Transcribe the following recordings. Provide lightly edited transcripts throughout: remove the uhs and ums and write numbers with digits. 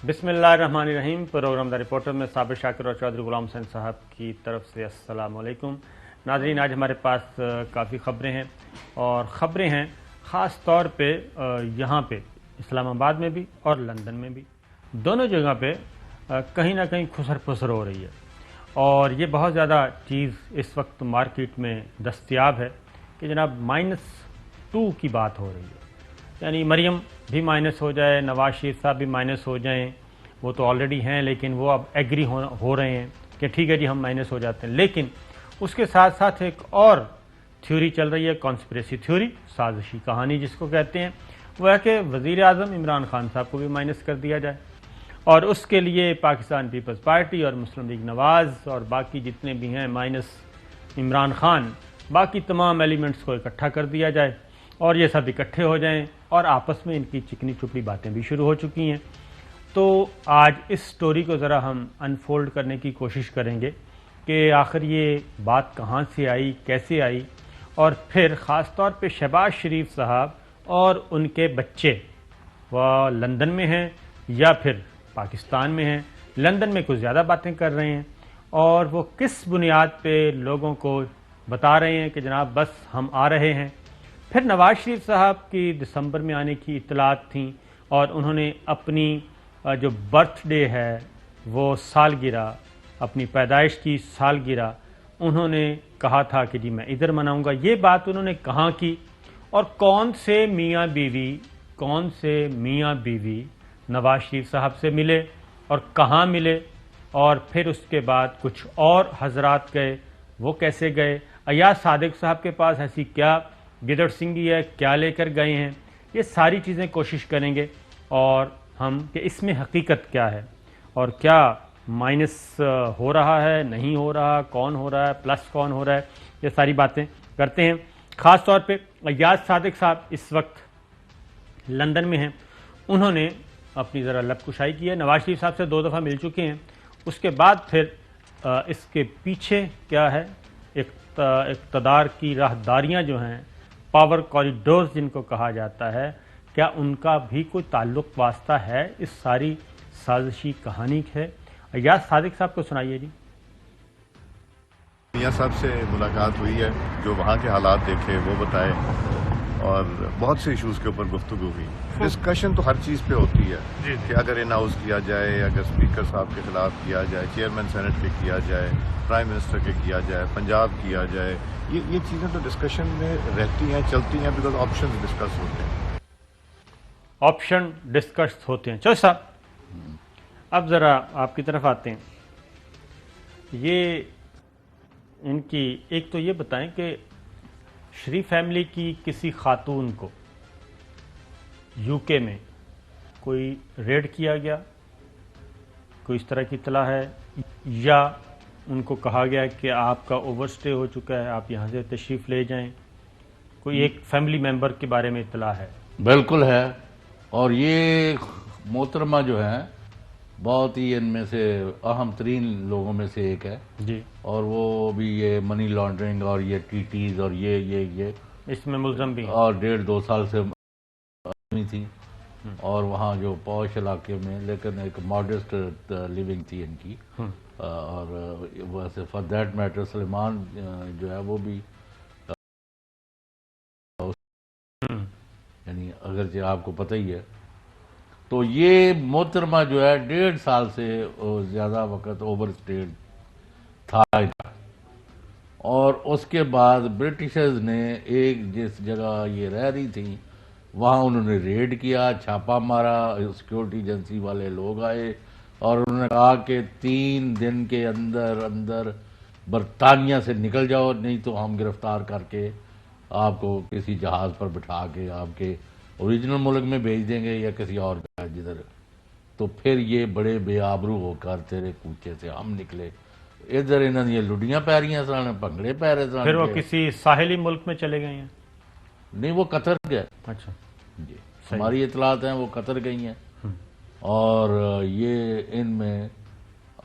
بسم اللہ الرحمن الرحیم۔ پروگرام دا رپورٹر میں صابر شاکر اور چودھری غلام حسین صاحب کی طرف سے السلام علیکم ناظرین۔ آج ہمارے پاس کافی خبریں ہیں اور خبریں ہیں خاص طور پہ یہاں پہ اسلام آباد میں بھی اور لندن میں بھی، دونوں جگہ پہ کہیں نہ کہیں خسر پسر ہو رہی ہے، اور یہ بہت زیادہ چیز اس وقت مارکیٹ میں دستیاب ہے کہ جناب -2 کی بات ہو رہی ہے، یعنی مریم بھی مائنس ہو جائے، نواز شریف صاحب بھی مائنس ہو جائیں، وہ تو آلریڈی ہیں لیکن وہ اب ایگری ہو رہے ہیں کہ ٹھیک ہے جی ہم مائنس ہو جاتے ہیں۔ لیکن اس کے ساتھ ساتھ ایک اور تھیوری چل رہی ہے، کانسپریسی تھیوری، سازشی کہانی جس کو کہتے ہیں، وہ ہے کہ وزیر اعظم عمران خان صاحب کو بھی مائنس کر دیا جائے، اور اس کے لیے پاکستان پیپلز پارٹی اور مسلم لیگ نواز اور باقی جتنے بھی ہیں مائنس عمران خان، باقی تمام ایلیمنٹس کو اکٹھا کر دیا جائے اور یہ سب اکٹھے ہو جائیں، اور آپس میں ان کی چکنی چپڑی باتیں بھی شروع ہو چکی ہیں۔ تو آج اس سٹوری کو ذرا ہم انفولڈ کرنے کی کوشش کریں گے کہ آخر یہ بات کہاں سے آئی، کیسے آئی، اور پھر خاص طور پہ شہباز شریف صاحب اور ان کے بچے وہ لندن میں ہیں یا پھر پاکستان میں ہیں۔ لندن میں کچھ زیادہ باتیں کر رہے ہیں اور وہ کس بنیاد پہ لوگوں کو بتا رہے ہیں کہ جناب بس ہم آ رہے ہیں۔ پھر نواز شریف صاحب کی دسمبر میں آنے کی اطلاعات تھیں اور انہوں نے اپنی جو برتھ ڈے ہے وہ سالگرہ، اپنی پیدائش کی سالگرہ انہوں نے کہا تھا کہ جی میں ادھر مناؤں گا۔ یہ بات انہوں نے کہاں کی اور کون سے میاں بیوی نواز شریف صاحب سے ملے اور کہاں ملے، اور پھر اس کے بعد کچھ اور حضرات گئے، وہ کیسے گئے، ایاز صادق صاحب کے پاس ایسی کیا گدڑ سنگھی ہے، کیا لے کر گئے ہیں، یہ ساری چیزیں کوشش کریں گے اور ہم کہ اس میں حقیقت کیا ہے اور کیا مائنس ہو رہا ہے، نہیں ہو رہا، کون ہو رہا ہے، پلس کون ہو رہا ہے، یہ ساری باتیں کرتے ہیں۔ خاص طور پہ ایاز صادق صاحب اس وقت لندن میں ہیں، انہوں نے اپنی ذرا لب کشائی کی ہے، نواز شریف صاحب سے 2 دفعہ مل چکے ہیں۔ اس کے بعد پھر اس کے پیچھے کیا ہے، اقتدار کی راہداریاں جو ہیں، پاور کوریڈورز جن کو کہا جاتا ہے، کیا ان کا بھی کوئی تعلق واسطہ ہے اس ساری سازشی کہانی ہے؟ ایاز صادق صاحب کو سنائیے جی۔ میاں صاحب سے ملاقات ہوئی ہے، جو وہاں کے حالات دیکھے وہ بتائے، اور بہت سے ایشوز کے اوپر گفتگو ہوئی۔ ڈسکشن تو ہر چیز پہ ہوتی ہے کہ اگر ان ہاؤس کیا جائے، اگر اسپیکر صاحب کے خلاف کیا جائے، چیئرمین سینٹ کے کیا جائے، پرائم منسٹر کے کیا جائے، پنجاب کیا جائے، یہ چیزیں تو ڈسکشن میں رہتی ہیں، چلتی ہیں، بیکاز آپشن ڈسکس ہوتے ہیں۔ آپشن ڈسکس ہوتے ہیں۔ چلو صاحب اب ذرا آپ کی طرف آتے ہیں، یہ ان کی ایک تو یہ بتائیں کہ شریف فیملی کی کسی خاتون کو UK میں کوئی ریڈ کیا گیا، کوئی اس طرح کی اطلاع ہے، یا ان کو کہا گیا کہ آپ کا اوور سٹے ہو چکا ہے، آپ یہاں سے تشریف لے جائیں؟ کوئی ایک فیملی ممبر کے بارے میں اطلاع ہے؟ بالکل ہے، اور یہ محترمہ جو ہیں بہت ہی ان میں سے اہم ترین لوگوں میں سے ایک ہے جی، اور وہ بھی یہ منی لانڈرنگ اور یہ TTs اور یہ اس میں ملزم بھی ہیں، اور 1.5-2 سال سے تھی، اور وہاں جو پوش علاقے میں، لیکن ایک ماڈسٹ لیونگ تھی ان کی، اور ویسے فار دیٹ میٹر سلمان جو ہے وہ بھی، یعنی اگرچہ آپ کو پتہ ہی ہے، تو یہ محترمہ جو ہے 1.5 سال سے زیادہ وقت اوور اسٹیڈ تھا، اور اس کے بعد برٹشرز نے ایک جس جگہ یہ رہ رہی تھی وہاں انہوں نے ریڈ کیا، چھاپا مارا، سیکیورٹی ایجنسی والے لوگ آئے اور انہوں نے کہا کہ 3 دن کے اندر اندر برطانیہ سے نکل جاؤ، نہیں تو ہم گرفتار کر کے آپ کو کسی جہاز پر بٹھا کے آپ کے اوریجنل ملک میں بھیج دیں گے یا کسی اور جدھر۔ تو پھر یہ بڑے بے آبرو ہو کر تیرے کوچے سے ہم نکلے، ادھر انہوں نے یہ لڑیاں پیریاں سن، بھنگڑے پیرے سن، پھر وہ کسی ساحلی ملک میں چلے گئے ہیں؟ نہیں، وہ قطر گئے۔ اچھا جی، ہماری اطلاعات ہیں وہ قطر گئی ہیں، اور یہ ان میں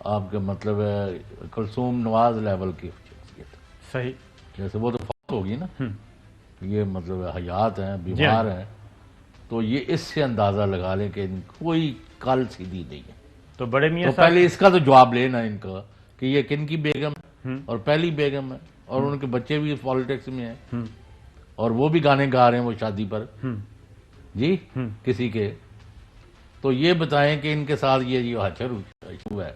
آپ کا مطلب ہے کلثوم نواز لیول کی شخصیت، صحیح، جیسے وہ تو فوت ہوگی نا، یہ مطلب حیات ہیں، جی بیمار ہیں، تو یہ اس سے اندازہ لگا لیں کہ کوئی کل سیدھی نہیں ہے. تو بڑے میاں تو پہلے اس کا تو جواب لینا ان کا کہ یہ کن کی بیگم ہے, اور پہلی بیگم ہے, اور ان کے بچے بھی پالیٹکس میں ہیں, اور وہ بھی گانے گا رہے ہیں وہ شادی پر جی کسی کے. تو یہ بتائیں کہ ان کے ساتھ یہ ہچر ایشو ہے,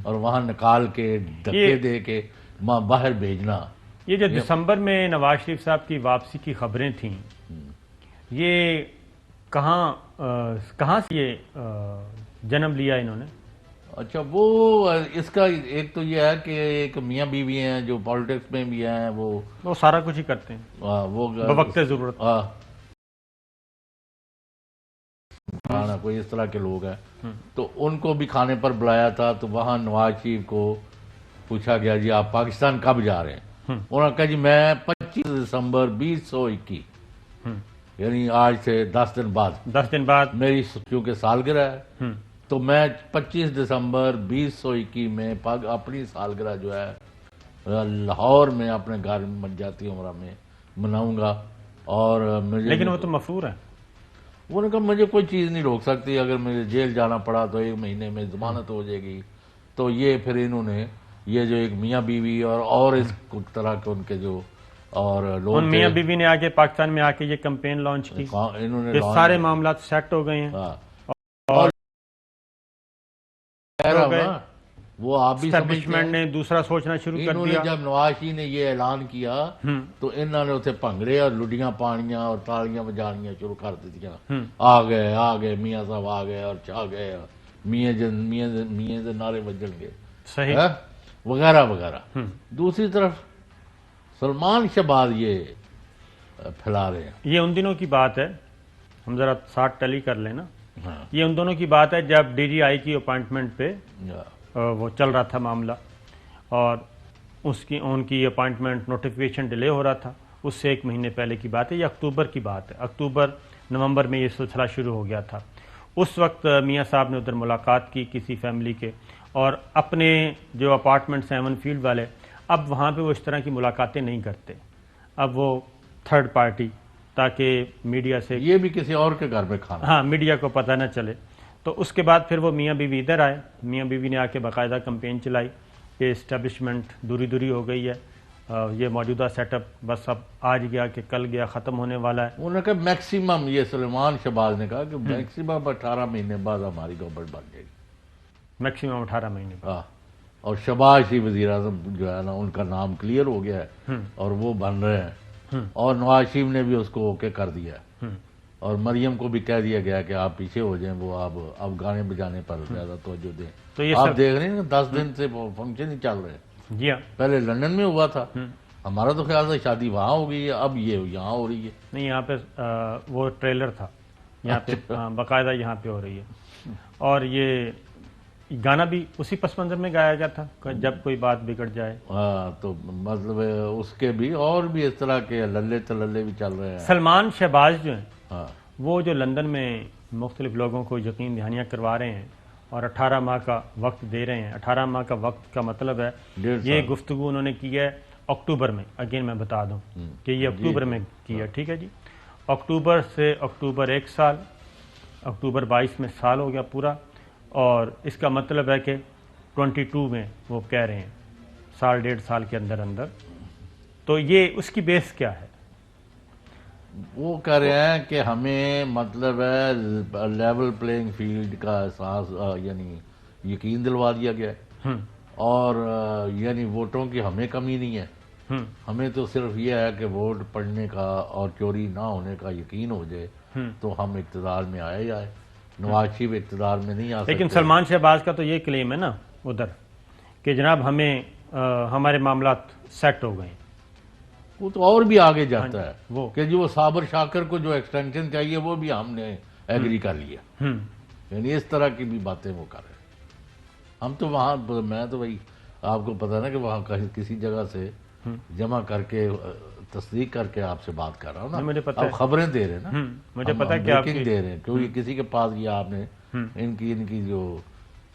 اور وہاں نکال کے دھکے دے کے باہر بھیجنا. یہ جو دسمبر میں نواز شریف صاحب کی واپسی کی خبریں تھیں, یہ کہاں سے یہ جنم لیا انہوں نے؟ اچھا, وہ اس کا ایک تو یہ ہے کہ ایک میاں بیوی ہیں جو پالیٹکس میں بھی ہیں, وہ سارا کچھ ہی کرتے ہیں وہ بوقت ضرورت. کھانا کوئی اس طرح کے لوگ ہیں. تو ان کو بھی کھانے پر بلایا تھا, تو وہاں نواز شریف کو پوچھا گیا جی آپ پاکستان کب جا رہے ہیں؟ انہوں نے کہا جی میں 25 دسمبر 2021 یعنی آج سے 10 دن بعد میری چونکہ سالگرہ ہے, تو میں 25 دسمبر 2021 میں اپنی سالگرہ جو ہے لاہور میں اپنے گھر جاتی عمرہ میں مناؤں گا. اور لیکن وہ تو مفرور ہے. انہوں نے کہا مجھے کوئی چیز نہیں روک سکتی, اگر مجھے جیل جانا پڑا تو 1 مہینے میں ضمانت ہو جائے گی. تو یہ پھر انہوں نے یہ جو ایک میاں بیوی اور اس طرح کے ان کے جو اور لوگ ان میاں بیوی نے آگے پاکستان میں آ کے یہ کمپین لانچ کی, انہوں نے سارے معاملات سیٹ ہو گئے ہیں. اور وہ آپ بھی اسٹیبلشمنٹ نے دوسرا سوچنا شروع کر انہوں نے دیا. جب نواز شریف نے یہ اعلان کیا تو انہوں نے اسے بھنگڑے اور لڈیاں پانیاں اور تالیاں بجانیاں شروع کر دی. آ گئے میاں صاحب آ گئے اور چھا گئے, میاں دے نعرے بجن گے صحیح وغیرہ وغیرہ. دوسری طرف سلمان شہباز یہ پھیلا رہے ہیں. یہ ان دنوں کی بات ہے, ہم ذرا ساتھ ٹیلی کر لیں نا. یہ ان دونوں کی بات ہے جب ڈی جی آئی کی اپائنٹمنٹ پہ وہ چل رہا تھا معاملہ, اور ان کی اپائنٹمنٹ نوٹیفیکیشن ڈیلے ہو رہا تھا. اس سے 1 مہینے پہلے کی بات ہے, یہ اکتوبر کی بات ہے. اکتوبر نومبر میں یہ سلسلہ شروع ہو گیا تھا. اس وقت میاں صاحب نے ادھر ملاقات کی کسی فیملی کے, اور اپنے جو اپارٹمنٹس ہیں ایون فیلڈ والے, اب وہاں پہ وہ اس طرح کی ملاقاتیں نہیں کرتے. اب وہ تھرڈ پارٹی, تاکہ میڈیا سے یہ بھی کسی اور کے گھر پہ کھانا, ہاں میڈیا کو پتہ نہ چلے. تو اس کے بعد پھر وہ میاں بیوی ادھر آئے. میاں بیوی نے آ کے باقاعدہ کمپین چلائی کہ اسٹیبلشمنٹ دوری ہو گئی ہے, یہ موجودہ سیٹ اپ بس اب آج گیا کہ کل گیا ختم ہونے والا ہے. انہوں نے کہا میکسیمم, یہ سلمان شہباز نے کہا کہ میکسیمم 18 مہینے بعد ہماری گورنمنٹ بن جائے گی. میکسیمم 18 مہینے بعد. اور شہباز شریف وزیر اعظم جو ہے نا ان کا نام کلیئر ہو گیا ہے اور وہ بن رہے ہیں. اور نواز شریف نے بھی اس کو اوکے کر دیا ہے, اور مریم کو بھی کہہ دیا گیا کہ آپ پیچھے ہو جائیں, وہ اب گانے بجانے پر زیادہ توجہ دیں. تو یہ آپ دیکھ رہے ہیں 10 دن سے فنکشن ہی چل رہے ہیں. جی ہاں, پہلے لندن میں ہوا تھا, ہمارا تو خیال تھا شادی وہاں ہو گئی ہے, اب یہ یہاں ہو رہی ہے. نہیں, یہاں پہ وہ ٹریلر تھا, یہاں پہ باقاعدہ یہاں پہ ہو رہی ہے. اور یہ گانا بھی اسی پس منظر میں گایا گیا تھا جب کوئی بات بگڑ جائے. ہاں, تو مطلب اس کے بھی اور بھی اس طرح کے للے تللے بھی چل رہے ہیں. سلمان شہباز جو ہیں وہ جو لندن میں مختلف لوگوں کو یقین دہانیاں کروا رہے ہیں اور 18 ماہ کا وقت دے رہے ہیں. 18 ماہ کا وقت کا مطلب ہے یہ گفتگو انہوں نے کی ہے اکتوبر میں. اگین میں بتا دوں کہ یہ اکتوبر میں کی ہے, ٹھیک ہے جی. اکتوبر سے اکتوبر 1 سال, اکتوبر 22 میں سال ہو گیا پورا, اور اس کا مطلب ہے کہ 22 میں وہ کہہ رہے ہیں سال 1.5 سال کے اندر. تو یہ اس کی بیس کیا ہے؟ وہ کہہ رہے ہیں کہ ہمیں مطلب ہے لیول پلینگ فیلڈ کا احساس یعنی یقین دلوا دیا گیا ہے, اور یعنی ووٹوں کی ہمیں کمی نہیں ہے. ہمیں تو صرف یہ ہے کہ ووٹ پڑنے کا اور چوری نہ ہونے کا یقین ہو جائے تو ہم اقتدار میں آئے جائے. نواز شریف اقتدار میں نہیں آ سکتے. لیکن سلمان شہباز کا تو یہ کلیم ہے نا ادھر کہ جناب ہمیں ہمارے معاملات سیٹ ہو گئے. وہ تو اور بھی آگے جاتا ہے وہ کہ جو صابر شاکر کو جو ایکسٹینشن چاہیے وہ بھی ہم نے ایگری کر لیا. یعنی اس طرح کی بھی باتیں وہ کر رہے ہیں. ہم تو وہاں, میں تو بھائی آپ کو پتا نا کہ وہاں کسی جگہ سے جمع کر کے تصدیق کر کے آپ سے بات کر رہا ہوں نا. مجھے پتا ہے, آپ خبریں دے رہے ہیں نا, مجھے پتا ہے کہ آپ دے رہے ہیں کیونکہ کسی کے پاس یہ آپ نے ان کی جو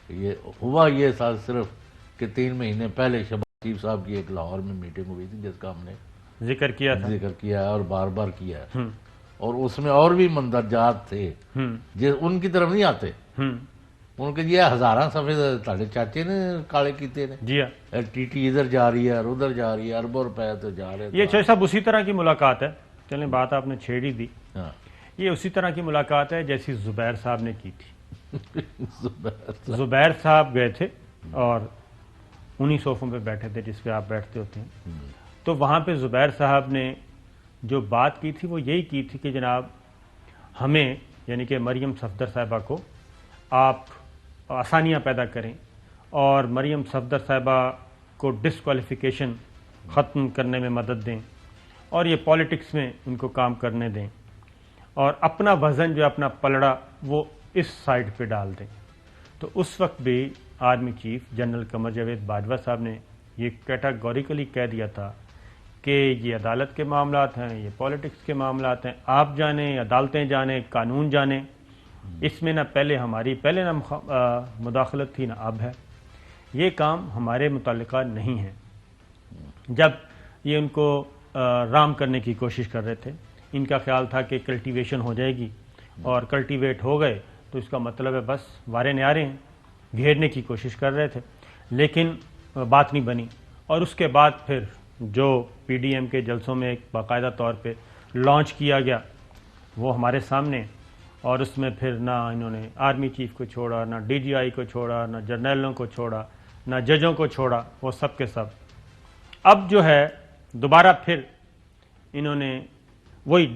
یہ ہوا یہ سال صرف کہ 3 مہینے پہلے شہباز شریف صاحب کی ایک لاہور میں میٹنگ ہوئی تھی جس کا ہم نے ذکر کیا ہے اور بار بار کیا ہے, اور اس میں اور بھی مندرجات تھے ان کی طرف نہیں آتے. ان کے یہ ہزاراں صفحے تھوڑے چاچے نے کالے کیتے نے. جی ہاں ٹی ٹی ادھر جا رہی ہے اور ادھر جا رہی ہے, اربوں روپے تو جا رہے. یہ چوہدری صاحب اسی طرح کی ملاقات ہے, چلیں بات آپ نے چھیڑ ہی دی, ہاں یہ اسی طرح کی ملاقات ہے جیسی زبیر صاحب نے کی تھی. زبیر صاحب گئے تھے اور انہی صوفوں پہ بیٹھے تھے جس پہ آپ بیٹھتے ہوتے ہیں, تو وہاں پہ زبیر صاحب نے جو بات کی تھی وہ یہی کی تھی کہ جناب ہمیں یعنی کہ مریم صفدر صاحبہ کو آپ آسانیاں پیدا کریں اور مریم صفدر صاحبہ کو ڈسکوالیفیکیشن ختم کرنے میں مدد دیں اور یہ پالیٹکس میں ان کو کام کرنے دیں اور اپنا وزن جو اپنا پلڑا وہ اس سائڈ پہ ڈال دیں. تو اس وقت بھی army chief general Qamar Javed Bajwa صاحب نے یہ کیٹاگوریکلی کہہ دیا تھا کہ یہ عدالت کے معاملات ہیں, یہ پالیٹکس کے معاملات ہیں, آپ جانیں, عدالتیں جانیں, قانون جانیں, اس میں نہ پہلے نہ مداخلت تھی نہ اب ہے, یہ کام ہمارے متعلقہ نہیں ہے. جب یہ ان کو رام کرنے کی کوشش کر رہے تھے, ان کا خیال تھا کہ کلٹیویشن ہو جائے گی اور کلٹیویٹ ہو گئے تو اس کا مطلب ہے بس وارے نیارے ہیں, گھیرنے کی کوشش کر رہے تھے لیکن بات نہیں بنی. اور اس کے بعد پھر جو پی ڈی ایم کے جلسوں میں ایک باقاعدہ طور پہ لانچ کیا گیا وہ ہمارے سامنے, اور اس میں پھر نہ انہوں نے آرمی چیف کو چھوڑا, نہ ڈی جی آئی کو چھوڑا, نہ جرنیلوں کو چھوڑا, نہ ججوں کو چھوڑا, وہ سب کے سب اب جو ہے دوبارہ پھر انہوں نے وہی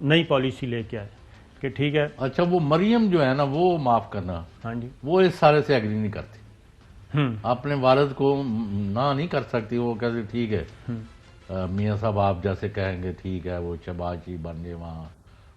نئی پالیسی لے کے آئے کہ ٹھیک ہے. اچھا وہ مریم جو ہے نا وہ معاف کرنا, ہاں جی, وہ اس سارے سے ایگری نہیں کرتی, اپنے والد کو نہ نہیں کر سکتی. وہ کہتے ٹھیک ہے میاں صاحب آپ جیسے کہیں گے ٹھیک ہے, وہ شہباز شریف بن گئے وہاں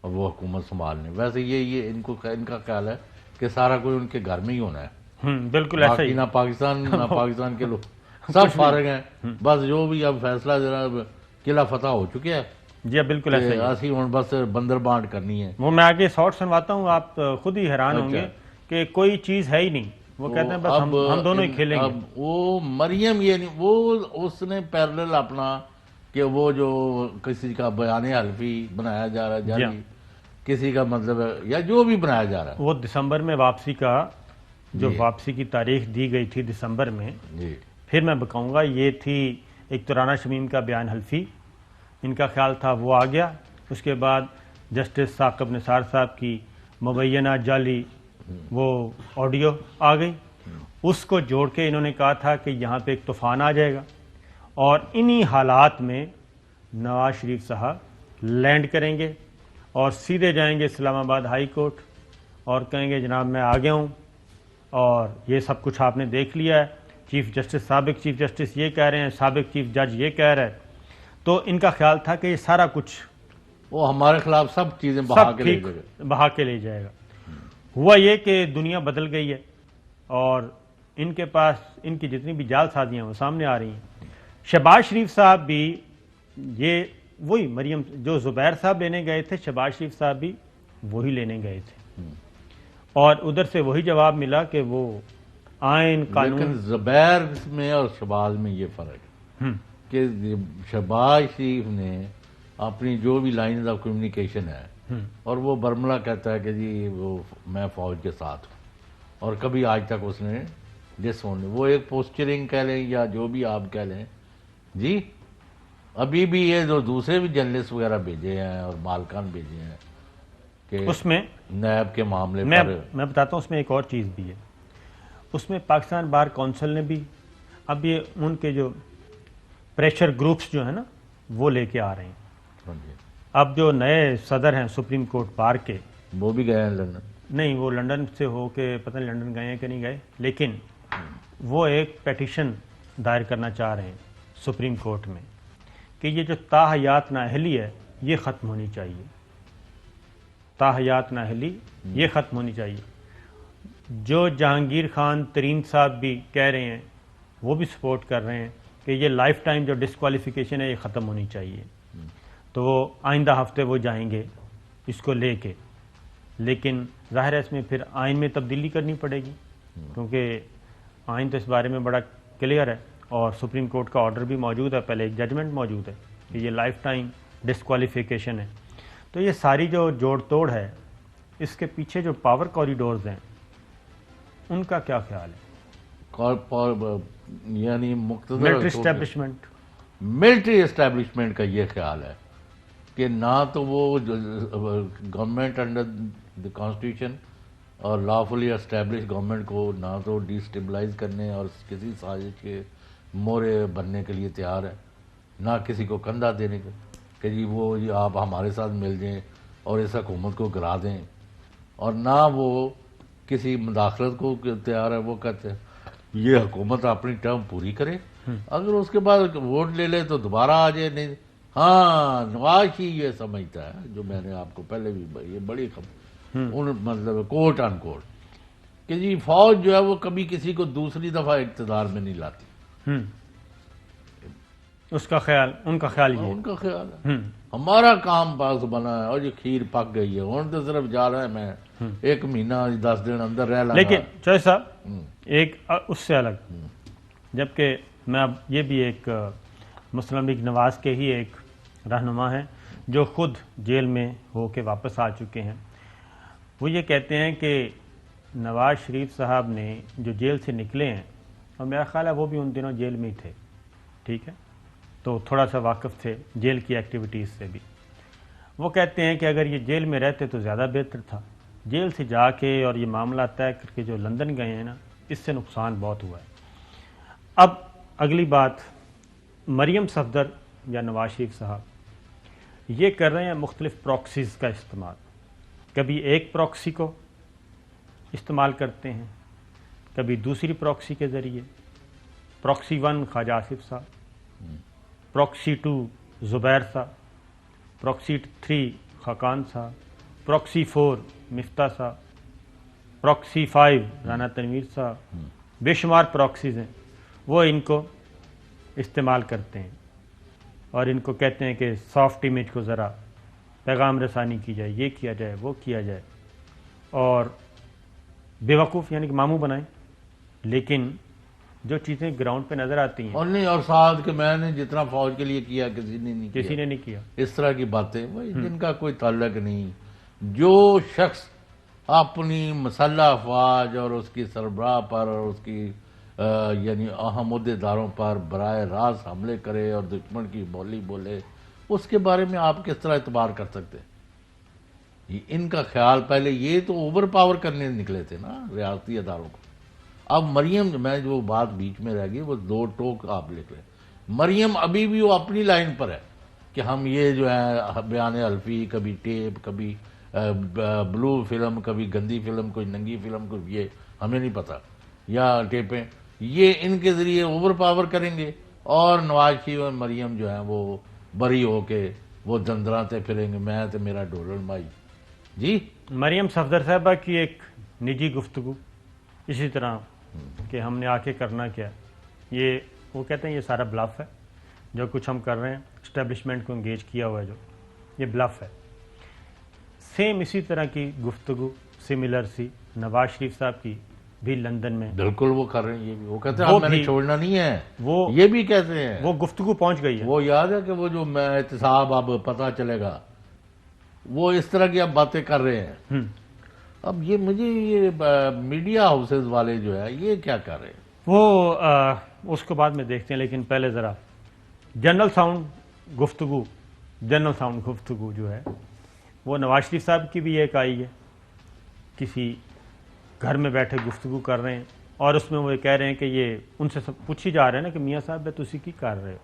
اور وہ حکومت سنبھال لیں. ویسے یہ ان کا خیال ہے کہ سارا کوئی ان کے گھر میں ہی ہونا ہے, بالکل ایسا ہی. نہ پاکستان کے لوگ سب فارغ ہیں, بس جو بھی اب فیصلہ جناب قلعہ فتح ہو چکے ہیں. جی بالکل ایسا ہی. ایسی ہوں بس بندر بانٹ کرنی ہے. وہ میں آگے شارٹ سنواتا ہوں, آپ خود ہی حیران ہوں گے کہ کوئی چیز ہے ہی نہیں. وہ کہتے ہیں بس ہم دونوں ہی کھیلیں گے. وہ مریم یہ نہیں, وہ اس نے پیرلل اپنا کہ وہ جو کسی کا بیان حلفی بنایا جا رہا ہے جاری, کسی کا مطلب ہے یا جو بھی بنایا جا رہا ہے, وہ دسمبر میں واپسی کا جو واپسی کی تاریخ دی گئی تھی دسمبر میں, پھر میں بتاؤں گا, یہ تھی ایک تو رانا شمیم کا بیان حلفی, ان کا خیال تھا وہ آ گیا. اس کے بعد جسٹس ثاقب نثار صاحب کی مبینہ جعلی وہ آڈیو آ گئی, اس کو جوڑ کے انہوں نے کہا تھا کہ یہاں پہ ایک طوفان آ جائے گا اور انہی حالات میں نواز شریف صاحب لینڈ کریں گے اور سیدھے جائیں گے اسلام آباد ہائی کورٹ اور کہیں گے جناب میں آ گیا ہوں اور یہ سب کچھ آپ نے دیکھ لیا ہے, چیف جسٹس سابق چیف جسٹس یہ کہہ رہے ہیں, سابق چیف جج یہ کہہ رہا ہے. تو ان کا خیال تھا کہ یہ سارا کچھ وہ ہمارے خلاف سب چیزیں بہا کے لے جائے گا. ہوا یہ کہ دنیا بدل گئی ہے اور ان کے پاس ان کی جتنی بھی جعل سازیاں وہ سامنے آ رہی ہیں. شہباز شریف صاحب بھی یہ وہی مریم جو زبیر صاحب لینے گئے تھے, شہباز شریف صاحب بھی وہی لینے گئے تھے اور ادھر سے وہی جواب ملا کہ وہ آئین قانون. لیکن زبیر میں اور شہباز میں یہ فرق ہے کہ شہباز شریف نے اپنی جو بھی لائنز آف کمیونیکیشن ہے اور وہ برملا کہتا ہے کہ جی وہ میں فوج کے ساتھ ہوں, اور کبھی آج تک اس نے وہ ایک پوسچرنگ کہہ لیں یا جو بھی آپ کہہ لیں جی. ابھی بھی یہ جو دوسرے بھی جرنلسٹ وغیرہ بھیجے ہیں اور مالکان بھیجے ہیں کہ اس میں نیب کے معاملے میں بتاتا ہوں, اس میں ایک اور چیز بھی ہے. اس میں پاکستان بار کونسل نے بھی اب یہ ان کے جو پریشر گروپس جو ہیں نا وہ لے کے آ رہے ہیں. اب جو نئے صدر ہیں سپریم کورٹ بار کے, وہ بھی گئے ہیں لندن. نہیں, وہ لندن سے ہو کے پتہ نہیں لندن گئے ہیں کہ نہیں گئے, لیکن وہ ایک پیٹیشن دائر کرنا چاہ رہے ہیں سپریم کورٹ میں کہ یہ جو تاحیات نااہلی ہے یہ ختم ہونی چاہیے. تاحیات نااہلی یہ ختم ہونی چاہیے. جو جہانگیر خان ترین صاحب بھی کہہ رہے ہیں, وہ بھی سپورٹ کر رہے ہیں کہ یہ لائف ٹائم جو ڈسکوالیفیکیشن ہے یہ ختم ہونی چاہیے. تو وہ آئندہ ہفتے وہ جائیں گے اس کو لے کے, لیکن ظاہر ہے اس میں پھر آئین میں تبدیلی کرنی پڑے گی کیونکہ آئین تو اس بارے میں بڑا کلیئر ہے اور سپریم کورٹ کا آرڈر بھی موجود ہے, پہلے ایک ججمنٹ موجود ہے کہ یہ لائف ٹائم ڈسکوالیفیکیشن ہے. تو یہ ساری جو جوڑ توڑ ہے اس کے پیچھے جو پاور کوریڈورز ہیں ان کا کیا خیال ہے؟ یعنی ملٹری اسٹیبلشمنٹ، ملٹری اسٹیبلشمنٹ کا یہ خیال ہے کہ نہ تو وہ گورنمنٹ انڈر دی کانسٹیٹیوشن اور لافلی اسٹیبلش گورنمنٹ کو نہ تو ڈیسٹیبلائز کرنے اور کسی سازش کے مورے بننے کے لیے تیار ہے، نہ کسی کو کندھا دینے کا کہ جی وہ جی آپ ہمارے ساتھ مل جائیں اور اس حکومت کو گرا دیں، اور نہ وہ کسی مداخلت کو تیار ہے۔ وہ کہتے ہیں یہ حکومت اپنی ٹرم پوری کرے، اگر اس کے بعد ووٹ لے لے تو دوبارہ آ جائے۔ نہیں، ہاں نواز ہی یہ سمجھتا ہے، جو میں نے آپ کو پہلے بھی یہ بڑی خبر مطلب کوٹ ان کوٹ کہ جی فوج جو ہے وہ کبھی کسی کو دوسری دفعہ اقتدار میں نہیں لاتی۔ اس کا خیال، ان کا خیال یہ ان کا خیال ہے ہمارا کام پاس بنا ہے اور یہ کھیر پک گئی ہے، ہوں تو صرف جا رہا ہے میں 1 مہینہ 10 دن اندر رہ لگا۔ لیکن چوہے صاحب ایک اس سے الگ، جبکہ میں اب یہ بھی ایک مسلم لیگ نواز کے ہی ایک رہنما ہیں جو خود جیل میں ہو کے واپس آ چکے ہیں، وہ یہ کہتے ہیں کہ نواز شریف صاحب نے جو جیل سے نکلے ہیں، اور میرا خیال ہے وہ بھی ان دنوں جیل میں ہی تھے، ٹھیک ہے، تو تھوڑا سا واقف تھے جیل کی ایکٹیویٹیز سے بھی، وہ کہتے ہیں کہ اگر یہ جیل میں رہتے تو زیادہ بہتر تھا، جیل سے جا کے اور یہ معاملہ طے کر کے جو لندن گئے ہیں نا، اس سے نقصان بہت ہوا ہے۔ اب اگلی بات، مریم صفدر یا نواز شریف صاحب یہ کر رہے ہیں مختلف پراکسیز کا استعمال، کبھی ایک پراکسی کو استعمال کرتے ہیں، کبھی دوسری پراکسی کے ذریعے، پراکسی 1 خواجہ آصف صاحب، پراکسی 2 زبیر صاحب، پراکسی 3 خاقان صاحب، پراکسی 4 مفتاح صاحب، پراکسی 5 رانا تنویر صاحب، بے شمار پراکسیز ہیں، وہ ان کو استعمال کرتے ہیں اور ان کو کہتے ہیں کہ سافٹ امیج کو ذرا پیغام رسانی کی جائے، یہ کیا جائے، وہ کیا جائے، اور بے وقوف یعنی کہ ماموں بنائیں، لیکن جو چیزیں گراؤنڈ پہ نظر آتی ہیں اور نہیں، اور ساتھ کہ میں نے جتنا فوج کے لیے کیا کسی نے نہیں کیا، اس طرح کی باتیں جن کا کوئی تعلق نہیں۔ جو شخص اپنی مسلح افواج اور اس کی سربراہ پر اور اس کی یعنی اہم عہدیداروں پر براہ راست حملے کرے اور دشمن کی بولی بولے، اس کے بارے میں آپ کس طرح اعتبار کر سکتے؟ ان کا خیال پہلے یہ تو اوور پاور کرنے نکلے تھے نا ریاستی اداروں کو۔ اب مریم، میں جو بات بیچ میں رہ گئی وہ 2 ٹوک آپ لکھ رہے، مریم ابھی بھی وہ اپنی لائن پر ہے کہ ہم یہ جو ہے بیان الفی، کبھی ٹیپ، کبھی بلو فلم، کبھی گندی فلم، کوئی ننگی فلم، کوئی یہ ہمیں نہیں پتا، یا ٹیپیں، یہ ان کے ذریعے اوور پاور کریں گے، اور نواز شریف اور مریم جو ہیں وہ بری ہو کے وہ دندراتے پھریں گے، میں تو میرا ڈولن مائی۔ جی مریم صفدر صاحبہ کی ایک نجی گفتگو اسی طرح کہ ہم نے آ کے کرنا کیا، یہ وہ کہتے ہیں یہ سارا بلف ہے، جو کچھ ہم کر رہے ہیں اسٹیبلشمنٹ کو انگیج کیا ہوا ہے جو یہ بلف ہے۔ سیم اسی طرح کی گفتگو سملر سی نواز شریف صاحب کی بھی لندن میں، بالکل وہ کر رہے ہیں، یہ بھی وہ کہتے ہیں میں نے چھوڑنا نہیں ہے، وہ یہ بھی کہتے ہیں، وہ گفتگو پہنچ گئی ہے۔ وہ یاد ہے کہ وہ جو احتساب اب پتہ چلے گا، وہ اس طرح کی اب باتیں کر رہے ہیں۔ اب یہ مجھے یہ میڈیا ہاؤسز والے جو ہے یہ کیا کر رہے ہیں، وہ اس کو بعد میں دیکھتے ہیں، لیکن پہلے ذرا جنرل ساؤنڈ گفتگو جو ہے وہ نواز شریف صاحب کی بھی ایک آئی ہے، کسی گھر میں بیٹھے گفتگو کر رہے ہیں اور اس میں وہ کہہ رہے ہیں کہ یہ ان سے سب پوچھی جا رہے ہیں نا کہ میاں صاحب تسی کی کر رہے ہو،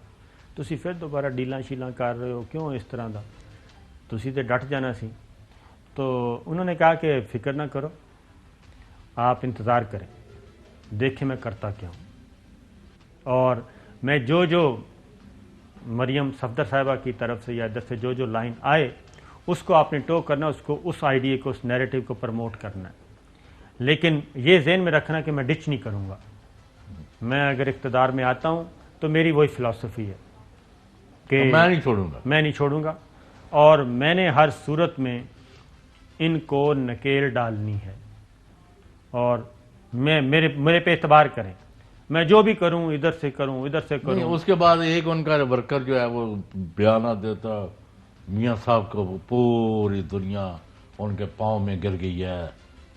تسی پھر دوبارہ ڈیلاں شیلاں کر رہے ہو، کیوں اس طرح دا، تسی تے ڈٹ جانا سی۔ تو انہوں نے کہا کہ فکر نہ کرو، آپ انتظار کریں، دیکھیں میں کرتا کیا ہوں، اور میں جو مریم صفدر صاحبہ کی طرف سے یا ادھر سے جو لائن آئے اس کو آپ نے ٹو کرنا، اس کو، اس آئیڈیا کو، اس نیریٹو کو پروموٹ کرنا ہے، لیکن یہ ذہن میں رکھنا کہ میں ڈچ نہیں کروں گا، میں اگر اقتدار میں آتا ہوں تو میری وہی فلسفی ہے کہ میں نہیں چھوڑوں گا، اور میں نے ہر صورت میں ان کو نکیل ڈالنی ہے، اور میرے پہ اعتبار کریں، میں جو بھی کروں ادھر سے کروں ادھر سے کروں۔ اس کے بعد ایک ان کا ورکر جو ہے وہ بیانات دیتا، میاں صاحب کو پوری دنیا ان کے پاؤں میں گر گئی ہے،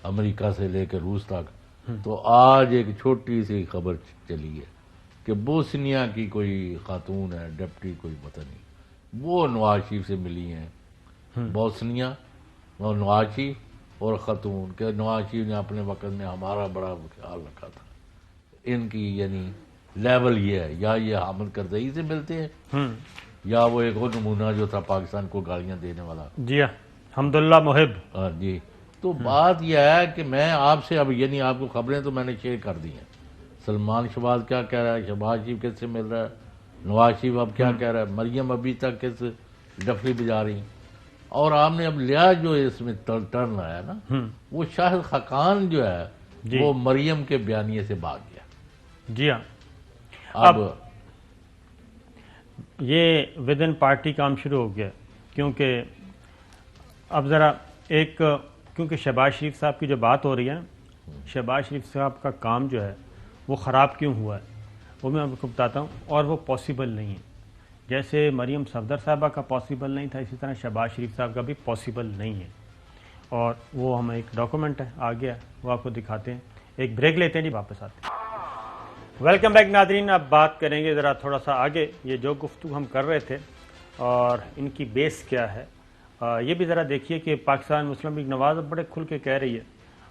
امریکہ سے لے کے روس تک، تو آج ایک چھوٹی سی خبر چلی ہے کہ بوسنیا کی کوئی خاتون ہے، ڈپٹی کوئی پتہ نہیں، وہ نواز شریف سے ملی ہیں، بوسنیا اور نواز شریف اور خاتون کہ نواز شریف نے اپنے وقت میں ہمارا بڑا خیال رکھا تھا. ان کی یعنی لیول یہ ہے، یا یہ حامد کرزئی سے ملتے ہیں یا وہ ایک اور نمونہ جو تھا پاکستان کو گالیاں دینے والا. جی ہاں، حمداللہ محب. جی تو بات یہ ہے کہ میں آپ سے اب یعنی آپ کو خبریں تو میں نے شیئر کر دی ہیں. سلمان شہباز کیا کہہ رہا ہے، شہباز شریف کس سے مل رہا ہے، نواز شریف اب کیا کہہ رہا ہے، مریم ابھی تک کس ڈفلی بجا رہی ہیں. اور آپ نے اب لیا جو اس میں ٹرن آیا نا، وہ شاہد خاقان جو ہے وہ مریم کے بیانیے سے بھاگ گیا. جی ہاں، اب یہ ود ان پارٹی کام شروع ہو گیا، کیونکہ اب ذرا ایک کیونکہ شہباز شریف صاحب کی جو بات ہو رہی ہے، شہباز شریف صاحب کا کام جو ہے وہ خراب کیوں ہوا ہے وہ میں آپ کو بتاتا ہوں، اور وہ پاسبل نہیں ہے. جیسے مریم صفدر صاحبہ کا پاسبل نہیں تھا، اسی طرح شہباز شریف صاحب کا بھی پاسبل نہیں ہے. اور وہ ہمیں ایک ڈاکومنٹ ہے آ گیا، وہ آپ کو دکھاتے ہیں. ایک بریک لیتے ہیں جی، واپس آتے ہیں. ویلکم بیک ناظرین. اب بات کریں گے ذرا تھوڑا سا آگے، یہ جو گفتگو ہم کر رہے تھے اور ان کی بیس کیا ہے. یہ بھی ذرا دیکھیے کہ پاکستان مسلم لیگ نواز اب بڑے کھل کے کہہ رہی ہے،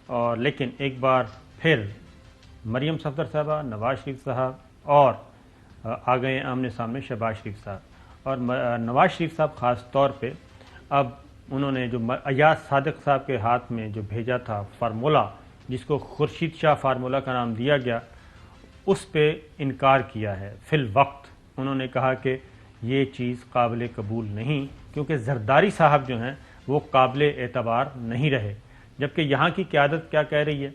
اور لیکن ایک بار پھر مریم صفدر صاحبہ، نواز شریف صاحب اور آ گئے آمنے سامنے شہباز شریف صاحب. اور نواز شریف صاحب خاص طور پہ اب انہوں نے جو ایاز صادق صاحب کے ہاتھ میں جو بھیجا تھا فارمولہ، جس کو خورشید شاہ فارمولہ کا نام دیا گیا، اس پہ انکار کیا ہے. فی الوقت انہوں نے کہا کہ یہ چیز قابل قبول نہیں، کیونکہ زرداری صاحب جو ہیں وہ قابل اعتبار نہیں رہے. جبکہ یہاں کی قیادت کیا کہہ رہی ہے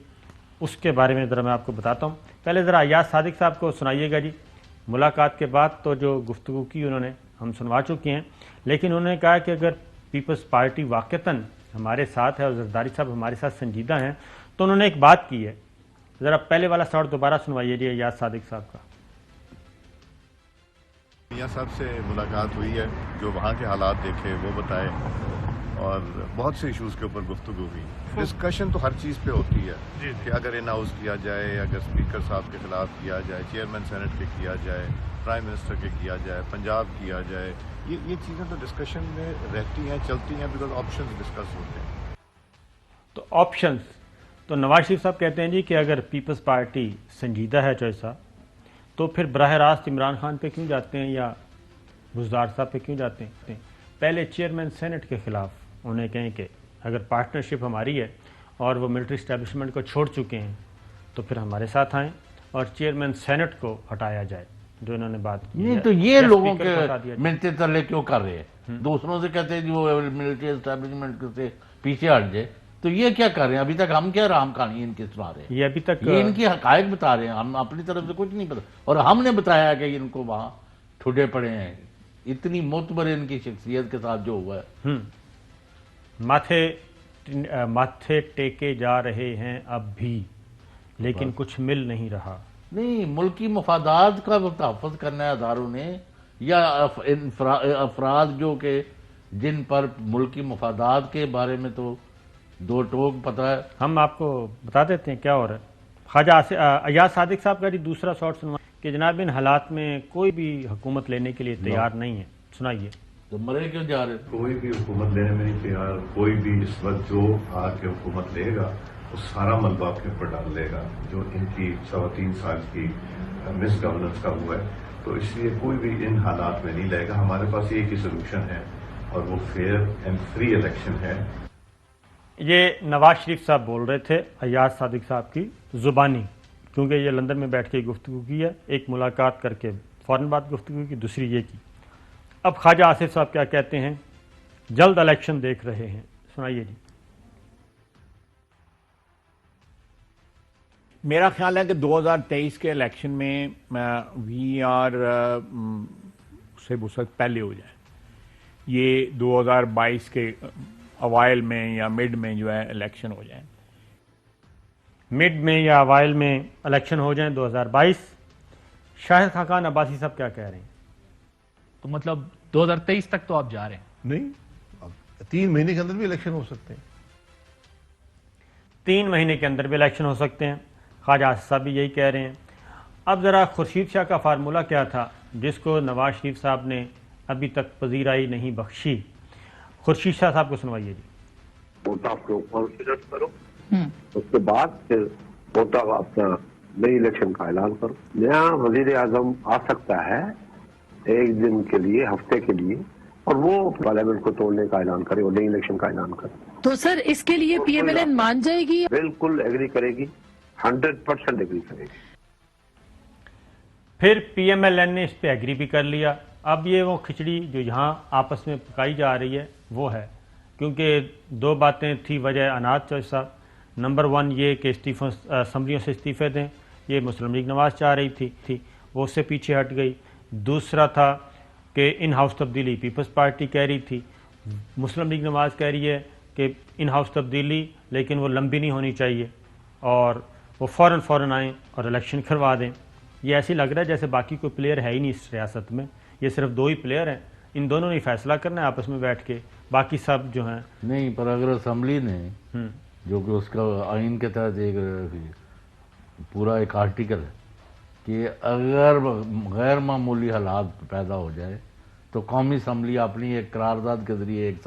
اس کے بارے میں ذرا میں آپ کو بتاتا ہوں. پہلے ذرا ایاز صادق صاحب کو سنائیے گا جی. ملاقات کے بعد تو جو گفتگو کی انہوں نے ہم سنوا چکے ہیں، لیکن انہوں نے کہا کہ اگر پیپلز پارٹی واقعتاً ہمارے ساتھ ہے اور زرداری صاحب ہمارے ساتھ سنجیدہ ہیں تو انہوں نے ایک بات کی ہے. ذرا پہلے والا ساؤنڈ دوبارہ سنوائیے جی ایاز صادق صاحب کا. میاں صاحب سے ملاقات ہوئی ہے، جو وہاں کے حالات دیکھے وہ بتائے، اور بہت سے ایشوز کے اوپر گفتگو ہوئی. ڈسکشن تو ہر چیز پہ ہوتی ہے کہ اگر ان ہاؤس کیا جائے، اگر اسپیکر صاحب کے خلاف کیا جائے، چیئرمین سینٹ کے کیا جائے، پرائم منسٹر کے کیا جائے، پنجاب کیا جائے، یہ چیزیں تو ڈسکشن میں رہتی ہیں، چلتی ہیں، بیکاز آپشنز ڈسکس ہوتے ہیں. تو آپشنز تو نواز شریف صاحب کہتے ہیں جی کہ اگر پیپلز پارٹی سنجیدہ ہے چوائسا تو پھر براہ راست عمران خان پہ کیوں جاتے ہیں یا بزدار صاحب پہ کیوں جاتے ہیں. پہلے چیئرمین سینٹ کے خلاف انہیں کہیں کہ اگر پارٹنرشپ ہماری ہے اور وہ ملٹری اسٹیبلشمنٹ کو چھوڑ چکے ہیں تو پھر ہمارے ساتھ آئیں اور چیئرمین سینٹ کو ہٹایا جائے، جو انہوں نے بات کی. نہیں تو یہ لوگوں کے منتے ترلے کیوں کر رہے ہیں؟ دوسروں سے کہتے ہیں کہ وہ ملٹری اسٹیبلشمنٹ سے پیچھے ہٹ جائے، تو یہ کیا کر رہے ہیں؟ ابھی تک ہم کیا رام کہانی ان کی سنا رہے ہیں، یہ ابھی تک یہ ان کی حقائق بتا رہے ہیں، ہم اپنی طرف سے کچھ نہیں پتا. اور ہم نے بتایا کہ ان کو وہاں ٹھڈے پڑے ہیں. اتنی معتبر ان کی شخصیت کے ساتھ جو ہوا ہے. ماتھے ٹیکے جا رہے ہیں اب بھی، لیکن کچھ مل نہیں رہا. نہیں، ملکی مفادات کا تحفظ کرنا ہے اداروں نے، یا افراد جو کہ جن پر ملکی مفادات کے بارے میں تو دو ٹوک پتہ ہے. ہم آپ کو بتا دیتے ہیں کیا ہو رہا ہے. خواجہ ایاز صادق صاحب کا دوسرا شارٹ سنوا کہ جناب ان حالات میں کوئی بھی حکومت لینے کے لیے تیار نہیں ہے. سنائیے. تو مرے کیوں جا رہے؟ کوئی بھی حکومت لینے میں نہیں تیار. کوئی بھی اس وقت جو آ کے حکومت لے گا وہ سارا ملبہ اپنے اوپر ڈال لے گا جو ان کی 3.25 سال کی مس گورننس کا ہوا ہے. تو اس لیے کوئی بھی ان حالات میں نہیں لے گا. ہمارے پاس ایک ہی سولوشن ہے اور وہ فیئر اینڈ فری الیکشن ہے. یہ نواز شریف صاحب بول رہے تھے ایاز صادق صاحب کی زبانی، کیونکہ یہ لندن میں بیٹھ کے گفتگو کی ہے. ایک ملاقات کر کے فوراً بعد گفتگو کی، دوسری یہ کی. اب خواجہ آصف صاحب کیا کہتے ہیں؟ جلد الیکشن دیکھ رہے ہیں. سنائیے جی. میرا خیال ہے کہ 2023 کے الیکشن میں وی آر سے وقت پہلے ہو جائے. یہ 2022 کے اوائل میں یا مڈ میں جو ہے الیکشن ہو جائیں. مڈ میں یا اوائل میں الیکشن ہو جائیں 2022. شاہد خاقان عباسی صاحب کیا کہہ رہے ہیں؟ تو مطلب 2023 تک تو آپ جا رہے ہیں؟ نہیں، 3 مہینے کے اندر بھی الیکشن ہو سکتے ہیں. 3 مہینے کے اندر بھی الیکشن ہو سکتے ہیں. خواجہ آصف صاحب بھی یہی کہہ رہے ہیں. اب ذرا خورشید شاہ کا فارمولہ کیا تھا جس کو نواز شریف صاحب نے ابھی تک پذیرائی نہیں بخشی؟ خورشید شاہ صاحب کو سنوائیے جی. ووٹ آپ کو کانسیڈر کرو، اس کے بعد پھر ووٹ اپنا نئی الیکشن کا اعلان کرو. نیا وزیر اعظم آ سکتا ہے ایک دن کے لیے، ہفتے کے لیے، اور وہ پارلیمنٹ کو توڑنے کا اعلان کرے اور نئی الیکشن کا اعلان کرے. تو سر اس کے لیے پی ایم ایل این مان جائے گی؟ بالکل ایگری کرے گی، 100% ایگری کرے گی. پھر پی ایم ایل این نے اس پہ ایگری بھی کر لیا. اب یہ وہ کھچڑی جو یہاں آپس میں پکائی جا رہی ہے وہ ہے، کیونکہ دو باتیں تھی وجہ اناج چوہدری صاحب. نمبر 1 یہ کہ اسمبلیوں سے استعفے دیں، یہ مسلم لیگ نواز چاہ رہی تھی، وہ اس سے پیچھے ہٹ گئی. دوسرا تھا کہ ان ہاؤس تبدیلی پیپلز پارٹی کہہ رہی تھی، مسلم لیگ نواز کہہ رہی ہے کہ ان ہاؤس تبدیلی لیکن وہ لمبی نہیں ہونی چاہیے اور وہ فوراً آئیں اور الیکشن کروا دیں. یہ ایسی لگ رہا ہے جیسے باقی کوئی پلیئر ہے ہی نہیں اس ریاست میں، یہ صرف 2 ہی پلیئر ہیں، ان دونوں نے فیصلہ کرنا ہے آپس میں بیٹھ کے، باقی سب جو ہیں نہیں. پر اگر اسمبلی نے جو کہ اس کا آئین کے تحت ایک پورا ایک آرٹیکل ہے کہ اگر غیر معمولی حالات پیدا ہو جائے تو قومی اسمبلی اپنی ایک قرارداد کے ذریعے ایک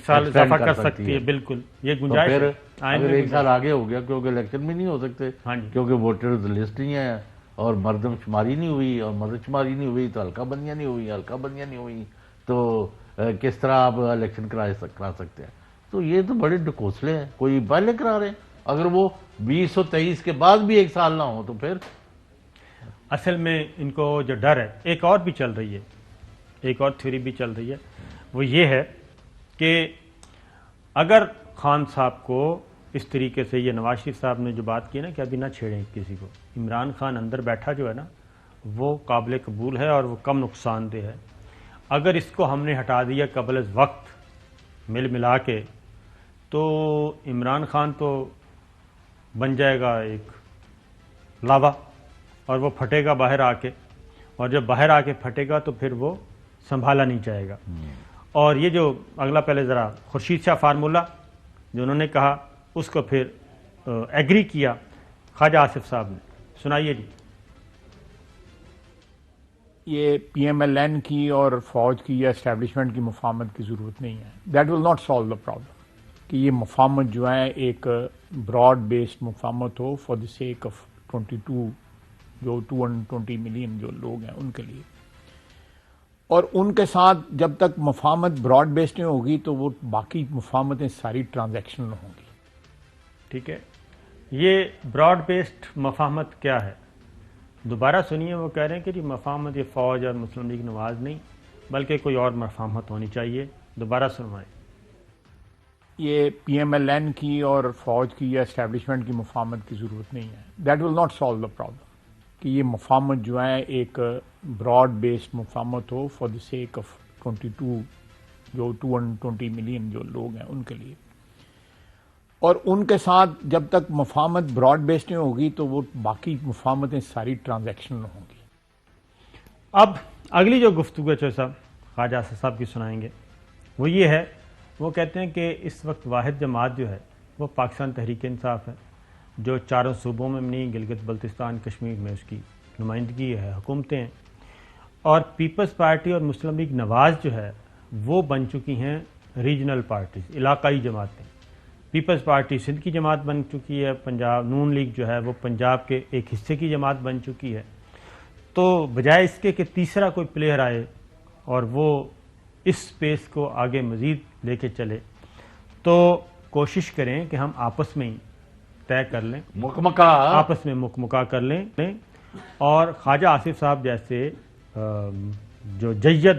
سال اضافہ کر سکتی ہے. بالکل یہ گنجائش ہے. اگر ایک سال آگے ہو گیا کیونکہ الیکشن بھی نہیں ہو سکتے کیونکہ ووٹرز لسٹ نہیں ہے اور مردم شماری نہیں ہوئی اور مردم شماری نہیں ہوئی تو حلقہ بندیاں نہیں ہوئی تو کس طرح آپ الیکشن کرا سکتے ہیں؟ تو یہ تو بڑے ڈکوسلے ہیں. کوئی پہلے کرا رہے ہیں، اگر وہ 2023 کے بعد بھی ایک سال نہ ہو تو پھر اصل میں ان کو جو ڈر ہے، ایک اور بھی چل رہی ہے، ایک اور تھیوری بھی چل رہی ہے، وہ یہ ہے کہ اگر خان صاحب کو اس طریقے سے، یہ نواز شریف صاحب نے جو بات کی نا کہ ابھی نہ چھیڑیں کسی کو، عمران خان اندر بیٹھا جو ہے نا وہ قابل قبول ہے اور وہ کم نقصان دہ ہے. اگر اس کو ہم نے ہٹا دیا قبل از وقت ملا کے تو عمران خان تو بن جائے گا ایک لاوا اور وہ پھٹے گا باہر آ کے، اور جب باہر آ کے پھٹے گا تو پھر وہ سنبھالا نہیں جائے گا. اور یہ جو اگلا پہلے ذرا خورشید شاہ فارمولہ جو انہوں نے کہا اس کو پھر ایگری کیا خواجہ آصف صاحب نے. سنائیے جی. یہ پی ایم ایل این کی اور فوج کی یا اسٹیبلشمنٹ کی مفاہمت کی ضرورت نہیں ہے. That will not solve the problem کہ یہ مفاہمت جو ہے ایک براڈ بیسڈ مفاہمت ہو فار دی سیک آف 22 جو 220 ملین جو لوگ ہیں ان کے لیے. اور ان کے ساتھ جب تک مفاہمت براڈ بیسڈ نہیں ہوگی تو وہ باقی مفاہمتیں ساری ٹرانزیکشنل ہوں گی. ٹھیک ہے. یہ براڈ بیسڈ مفاہمت کیا ہے؟ دوبارہ سنیے. وہ کہہ رہے ہیں کہ جی مفاہمت یہ فوج اور مسلم لیگ نواز نہیں بلکہ کوئی اور مفاہمت ہونی چاہیے. دوبارہ سنوائیں. یہ پی ایم ایل این کی اور فوج کی یا اسٹیبلشمنٹ کی مفاہمت کی ضرورت نہیں ہے. That will not solve the problem کہ یہ مفاہمت جو ہے ایک براڈ بیسڈ مفاہمت ہو فار دی سیک آف 22 جو 220 ملین جو لوگ ہیں ان کے لیے. اور ان کے ساتھ جب تک مفاہمت براڈ بیسڈ نہیں ہوگی تو وہ باقی مفاہمتیں ساری ٹرانزیکشنل ہوں گی. اب اگلی جو گفتگو ہے صاحب خواجہ آصف صاحب کی سنائیں گے وہ یہ ہے. وہ کہتے ہیں کہ اس وقت واحد جماعت جو ہے وہ پاکستان تحریک انصاف ہے جو 4 صوبوں میں نہیں، گلگت بلتستان کشمیر میں اس کی نمائندگی ہے، حکومتیں ہیں. اور پیپلز پارٹی اور مسلم لیگ نواز جو ہے وہ بن چکی ہیں ریجنل پارٹیز، علاقائی جماعتیں. پیپلز پارٹی سندھ کی جماعت بن چکی ہے، پنجاب نون لیگ جو ہے وہ پنجاب کے ایک حصے کی جماعت بن چکی ہے. تو بجائے اس کے کہ تیسرا کوئی پلیئر آئے اور وہ اس سپیس کو آگے مزید لے کے چلے تو کوشش کریں کہ ہم آپس میں ہی طے کر لیں، آپس میں مکمکا کر لیں. اور خواجہ آصف صاحب جیسے جو جید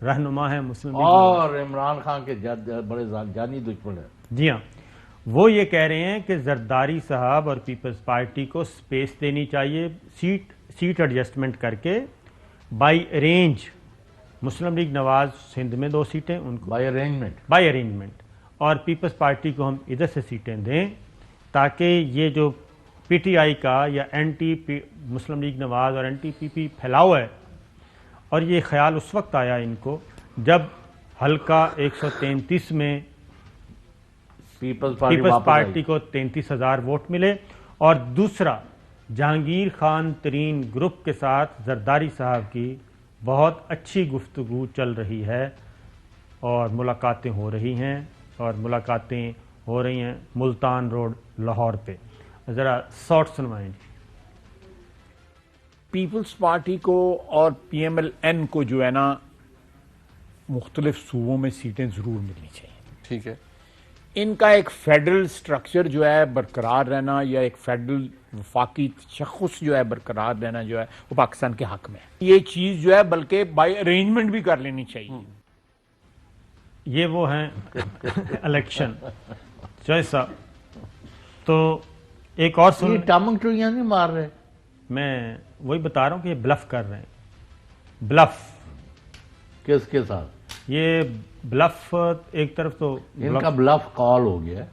رہنما ہیں مسلم لیگ اور عمران خان کے بڑے جانی دشمن ہیں، جی ہاں، وہ یہ کہہ رہے ہیں کہ زرداری صاحب اور پیپلز پارٹی کو سپیس دینی چاہیے، سیٹ ایڈجسٹمنٹ کر کے بائی ارینج. مسلم لیگ نواز سندھ میں 2 سیٹیں ان کو بائی ارینجمنٹ، اور پیپلز پارٹی کو ہم ادھر سے سیٹیں دیں تاکہ یہ جو پی ٹی آئی کا یا اینٹی مسلم لیگ نواز اور اینٹی پی پی پھیلاؤ ہے. اور یہ خیال اس وقت آیا ان کو جب حلقہ 133 میں پیپلز پارٹی کو 33,000 ووٹ ملے، اور دوسرا جہانگیر خان ترین گروپ کے ساتھ زرداری صاحب کی بہت اچھی گفتگو چل رہی ہے اور ملاقاتیں ہو رہی ہیں ملتان روڈ لاہور پہ. ذرا شارٹ سنوائیں جی. پیپلز پارٹی کو اور پی ایم ایل این کو جو ہے نا مختلف صوبوں میں سیٹیں ضرور ملنی چاہیے. ٹھیک ہے. ان کا ایک فیڈرل سٹرکچر جو ہے برقرار رہنا یا ایک فیڈرل وفاقی تشخص جو ہے برقرار رہنا جو ہے وہ پاکستان کے حق میں ہے. یہ چیز جو ہے بلکہ بائی ارینجمنٹ بھی کر لینی چاہیے. یہ وہ ہیں الیکشن جوائز صاحب. تو ایک اور سن, ٹامنگ ٹوئیاں نہیں مار رہے, میں وہی بتا رہا ہوں کہ یہ بلف کر رہے ہیں. بلف کس کے ساتھ؟ یہ بلف ایک طرف تو ان کا بلف کال ہو گیا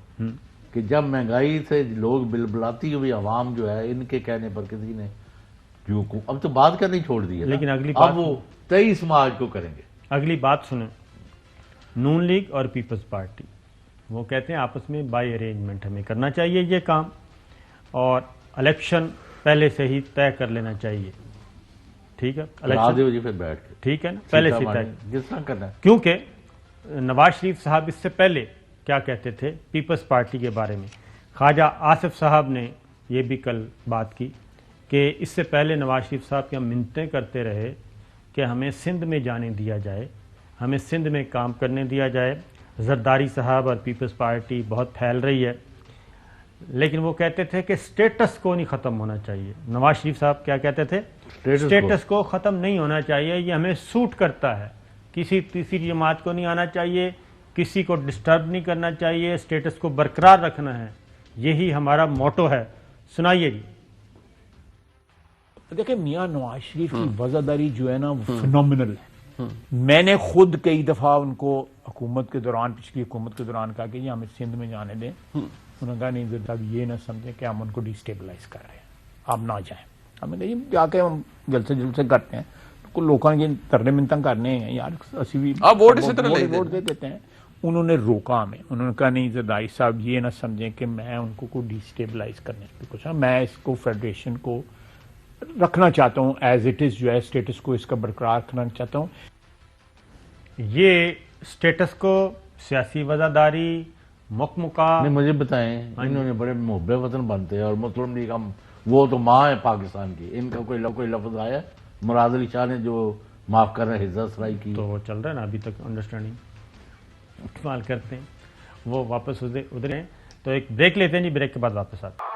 کہ جب مہنگائی سے لوگ بلبلاتی ہوئی عوام جو ہے ان کے کہنے پر کسی نے جو اب تو بات کرنی چھوڑ دی ہے, لیکن اگلی اب وہ 23 مارچ کو کریں گے. اگلی بات سنیں, نون لیگ اور پیپلز پارٹی وہ کہتے ہیں آپس میں بائی ارینجمنٹ ہمیں کرنا چاہیے یہ کام, اور الیکشن پہلے سے ہی طے کر لینا چاہیے. ٹھیک ہے, پھر بیٹھ کے ٹھیک ہے نا, پہلے سے طے جس طرح کرنا ہے. کیونکہ نواز شریف صاحب اس سے پہلے کیا کہتے تھے پیپلز پارٹی کے بارے میں. خواجہ آصف صاحب نے یہ بھی کل بات کی کہ اس سے پہلے نواز شریف صاحب کی ہم منتیں کرتے رہے کہ ہمیں سندھ میں جانے دیا جائے, ہمیں سندھ میں کام کرنے دیا جائے. زرداری صاحب اور پیپلز پارٹی بہت پھیل رہی ہے, لیکن وہ کہتے تھے کہ سٹیٹس کو نہیں ختم ہونا چاہیے. نواز شریف صاحب کیا کہتے تھے؟ سٹیٹس کو ختم نہیں ہونا چاہیے, یہ ہمیں سوٹ کرتا ہے, کسی تیسری جماعت کو نہیں آنا چاہیے, کسی کو ڈسٹرب نہیں کرنا چاہیے, سٹیٹس کو برقرار رکھنا ہے, یہی ہمارا موٹو ہے. سنائیے جی. دیکھیں میاں نواز شریف کی وزاداری جو ہے نا وہ فنومنل ہے. میں نے خود کئی دفعہ ان کو حکومت کے دوران, پچھلی حکومت کے دوران کہا کہ یہ ہمیں سندھ میں جانے دیں. انہوں نے کہا نہیں صاحب یہ نہ سمجھیں کہ ہم ان کو ڈیسٹیبلائز کر رہے ہیں, آپ نہ جائیں. ہم نے کہا جا کے ہم جلسے کرتے ہیں تو لوگوں نے ترنے منتیں کرنے ہیں یار, اسی بھی ووٹ دے دیتے ہیں. انہوں نے روکا ہمیں, انہوں نے کہا نہیں زرداری صاحب یہ نہ سمجھیں کہ میں ان کو ڈیسٹیبلائز کرنے پہ کچھ, میں اس کو فیڈریشن کو رکھنا چاہتا ہوں ایز اٹ از, جو ہے اسٹیٹس کو اس کا برقرار رکھنا چاہتا ہوں. یہ اسٹیٹس کو سیاسی وزاداری مکمکا مجھے بتائیں, انہوں نے بڑے محب وطن بنتے ہیں اور مسلم لیگ ہم وہ تو ماں ہے پاکستان کی, ان کا کوئی لفظ آیا؟ مراد علی شاہ نے جو معاف کر رہے حزب سرائی کی تو وہ چل رہا ہے نا ابھی تک, انڈرسٹینڈنگ استعمال کرتے ہیں, وہ واپس ادھر ہیں. تو ایک بریک لیتے ہیں جی, بریک کے بعد واپس آتے ہیں.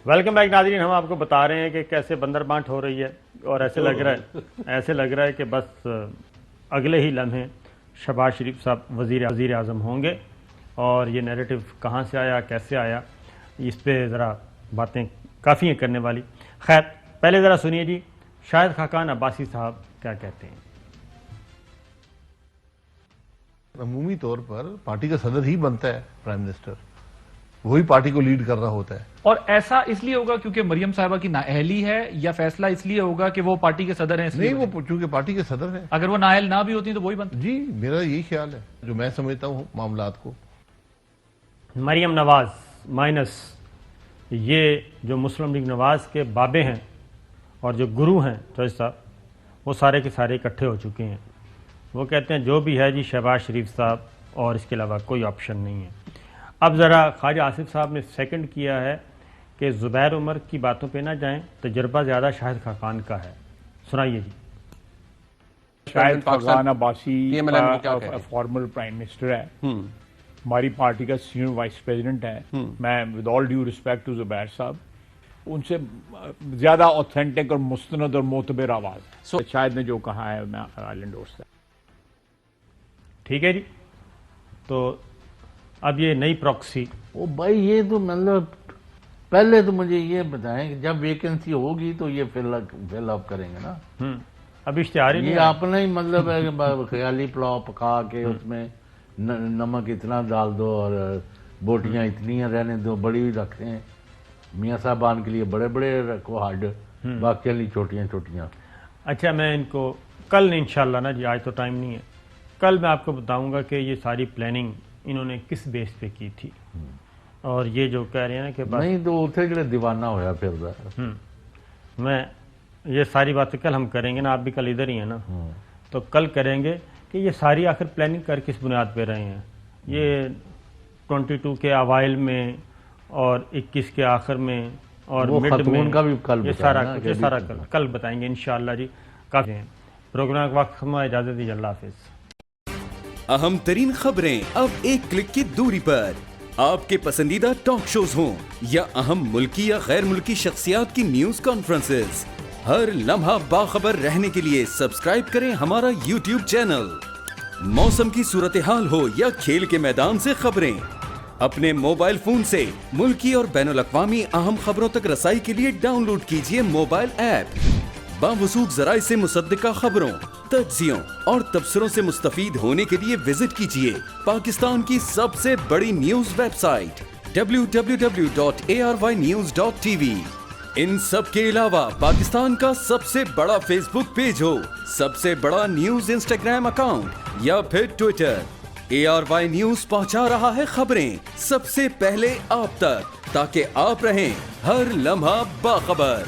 ویلکم بیک ناظرین. ہم آپ کو بتا رہے ہیں کہ کیسے بندر بانٹ ہو رہی ہے اور ایسے لگ رہا ہے کہ بس اگلے ہی لمحے شہباز شریف صاحب وزیر اعظم ہوں گے, اور یہ نیریٹو کہاں سے آیا, کیسے آیا, اس پہ ذرا باتیں کافی ہیں کرنے والی. خیر پہلے ذرا سنیے جی شاہد خاقان عباسی صاحب کیا کہتے ہیں. عمومی طور پر پارٹی کا صدر ہی بنتا ہے پرائم منسٹر, وہی پارٹی کو لیڈ کر رہا ہوتا ہے. اور ایسا اس لیے ہوگا کیونکہ مریم صاحبہ کی نااہلی ہے, یا فیصلہ اس لیے ہوگا کہ وہ پارٹی کے صدر ہیں؟ نہیں, وہ چونکہ پارٹی کے صدر ہیں. اگر وہ نااہل نہ بھی ہوتی تو وہی بنتا. جی میرا یہی خیال ہے جو میں سمجھتا ہوں معاملات کو. مریم نواز مائنس یہ جو مسلم لیگ نواز کے بابے ہیں اور جو گرو ہیں جج صاحب, وہ سارے کے سارے اکٹھے ہو چکے ہیں. وہ کہتے ہیں جو بھی ہے جی شہباز شریف صاحب, اور اس کے علاوہ کوئی آپشن نہیں ہے. اب ذرا خواجہ آصف صاحب نے سیکنڈ کیا ہے کہ زبیر عمر کی باتوں پہ نہ جائیں, تجربہ زیادہ شاہد خاقان کا ہے. سنائیے جی. Shahid Khaqan Abbasi former prime minister ہے, ہماری پارٹی کا سینئر وائس پریزیڈنٹ ہے. میں with all due respect to Zubair صاحب, ان سے زیادہ اوتھینٹک اور مستند اور معتبر آواز ہے. شاہد نے جو کہا ہے میں انڈورس ہے. ٹھیک ہے جی. تو اب یہ نئی پراکسی, وہ بھائی یہ تو مطلب پہلے تو مجھے یہ بتائیں کہ جب ویکنسی ہوگی تو یہ فل اپ کریں گے نا. اب اشتہار یہ اپنا ہی مطلب ہے کہ خیالی پلاؤ پکا کے اس میں نمک اتنا ڈال دو اور بوٹیاں اتنی رہنے دو, بڑی رکھتے ہیں میاں صاحبان کے لیے بڑے بڑے رکھو ہڈ, باقی لیے چھوٹیاں چھوٹیاں. اچھا میں ان کو کل انشاءاللہ نا جی, آج تو ٹائم نہیں ہے, کل میں آپ کو بتاؤں گا کہ یہ ساری پلاننگ انہوں نے کس بیس پہ کی تھی. اور یہ جو کہہ رہے ہیں کہ نہیں تو اتنے جڑے دیوانہ ہویا پھر میں یہ ساری باتیں کل ہم کریں گے نا, آپ بھی کل ادھر ہی ہیں نا, تو کل کریں گے کہ یہ ساری آخر پلاننگ کر کس بنیاد پہ رہے ہیں. یہ 22 کے اوائل میں اور 21 کے آخر میں اور مڈ میں کا بھی کل یہ سارا کل بتائیں گے انشاءاللہ جی. کافی ہیں پروگرام کے وقت ہمیں اجازت دیجیے. اللہ حافظ. اہم ترین خبریں اب ایک کلک کی دوری پر. آپ کے پسندیدہ ٹاک شوز ہوں یا اہم ملکی یا غیر ملکی شخصیات کی نیوز کانفرنسز, ہر لمحہ باخبر رہنے کے لیے سبسکرائب کریں ہمارا YouTube چینل. موسم کی صورتحال ہو یا کھیل کے میدان سے خبریں, اپنے موبائل فون سے ملکی اور بین الاقوامی اہم خبروں تک رسائی کے لیے ڈاؤن لوڈ کیجیے موبائل ایپ. باوثوق ذرائع سے مصدقہ خبروں, تجزیوں اور تبصروں سے مستفید ہونے کے لیے وزٹ کیجیے پاکستان کی سب سے بڑی نیوز ویب سائٹ www.arYnews.tv. ان سب کے علاوہ پاکستان کا سب سے بڑا فیس بک پیج ہو, سب سے بڑا نیوز انسٹاگرام اکاؤنٹ یا پھر ٹویٹر, ARY نیوز پہنچا رہا ہے خبریں سب سے پہلے آپ تک, تاکہ آپ رہیں ہر لمحہ باخبر.